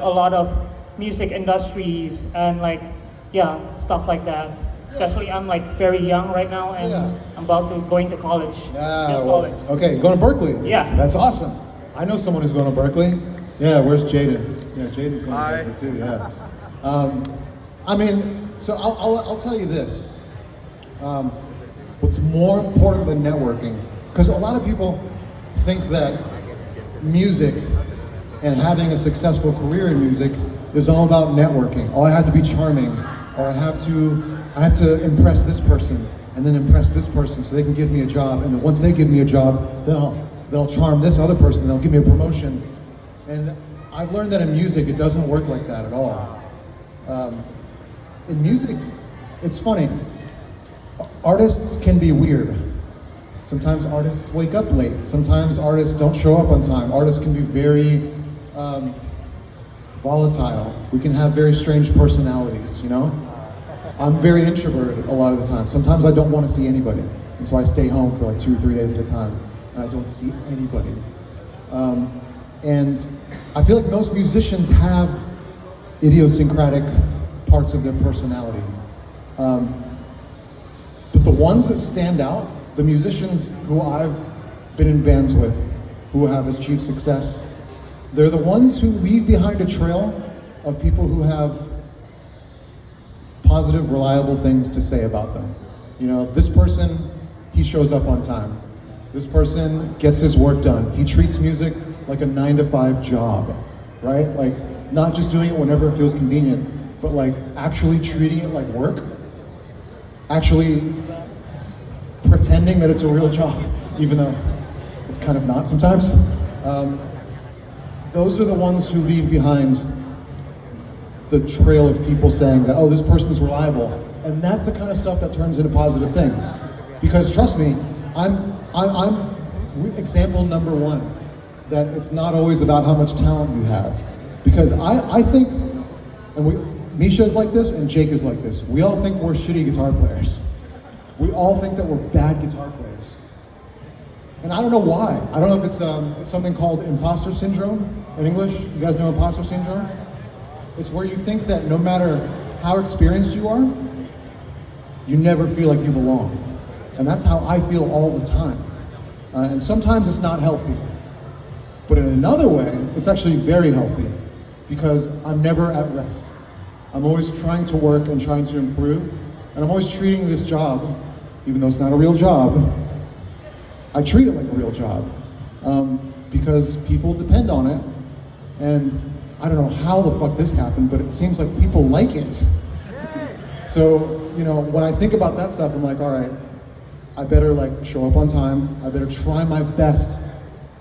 a lot of music industries and like, yeah, stuff like that. Especially I'm like very young right now and I'm about to going to college. Yeah, well, okay, going to Berkeley. Yeah. That's awesome. I know someone who's going to Berkeley. Yeah, where's Jaden? Yeah, Jaden's going to Berkeley too, yeah. I mean, so I'll tell you this. What's more important than networking, because a lot of people think that music and having a successful career in music is all about networking. Oh, I have to be charming, or I have to impress this person, and then impress this person so they can give me a job, and then once they give me a job, then I'll charm this other person, they'll give me a promotion. And I've learned that in music, it doesn't work like that at all. In music, it's funny. Artists can be weird. Sometimes artists wake up late. Sometimes artists don't show up on time. Artists can be very volatile. We can have very strange personalities, you know? I'm very introverted a lot of the time. Sometimes I don't want to see anybody. And so I stay home for like 2 or 3 days at a time. And I don't see anybody. And I feel like most musicians have idiosyncratic parts of their personality. But the ones that stand out, the musicians who I've been in bands with, who have achieved success, they're the ones who leave behind a trail of people who have positive, reliable things to say about them. You know, this person, he shows up on time. This person gets his work done. He treats music like a 9-to-5 job, right? Like, not just doing it whenever it feels convenient, but like actually treating it like work. Actually pretending that it's a real job, even though it's kind of not sometimes. Those are the ones who leave behind the trail of people saying that, oh, this person's reliable. And that's the kind of stuff that turns into positive things. Because trust me, I'm example number one, that it's not always about how much talent you have. Because I think, and Misha's like this and Jake is like this, we all think we're shitty guitar players. We all think that we're bad guitar players. And I don't know why. I don't know if it's something called imposter syndrome in English. You guys know imposter syndrome? It's where you think that no matter how experienced you are, you never feel like you belong. And that's how I feel all the time. And sometimes it's not healthy. But in another way, it's actually very healthy because I'm never at rest. I'm always trying to work and trying to improve. And I'm always treating this job, even though it's not a real job, I treat it like a real job because people depend on it. And I don't know how the fuck this happened, but it seems like people like it. So, you know, when I think about that stuff, I'm like, all right, I better like show up on time. I better try my best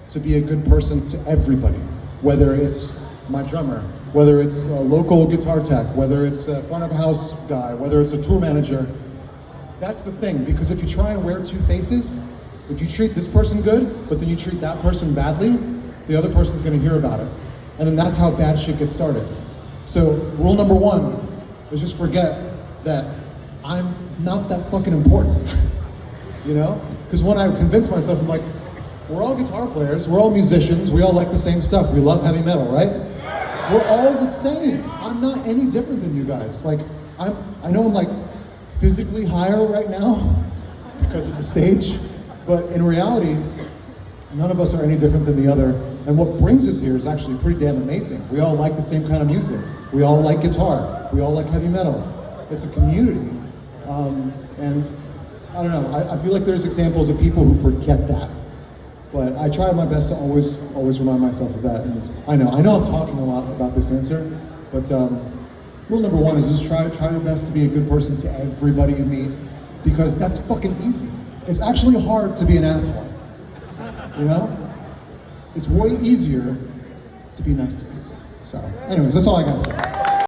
to be a good person to everybody, whether it's my drummer, whether it's a local guitar tech, whether it's a front of house guy, whether it's a tour manager. That's the thing, because if you try and wear two faces, if you treat this person good, but then you treat that person badly, the other person's gonna hear about it. And then that's how bad shit gets started. So rule number one is just forget that I'm not that fucking important, you know? Because when I convince myself, I'm like, we're all guitar players, we're all musicians, we all like the same stuff, we love heavy metal, right? We're all the same. I'm not any different than you guys. Like, I know I'm like physically higher right now because of the stage, but in reality, none of us are any different than the other. And what brings us here is actually pretty damn amazing. We all like the same kind of music. We all like guitar. We all like heavy metal. It's a community. And I don't know, I feel like there's examples of people who forget that. But I try my best to always remind myself of that. And I know I'm talking a lot about this answer, but rule number one is just try your best to be a good person to everybody you meet, because that's fucking easy. It's actually hard to be an asshole, you know? It's way easier to be nice to people. So anyways, that's all I got to say.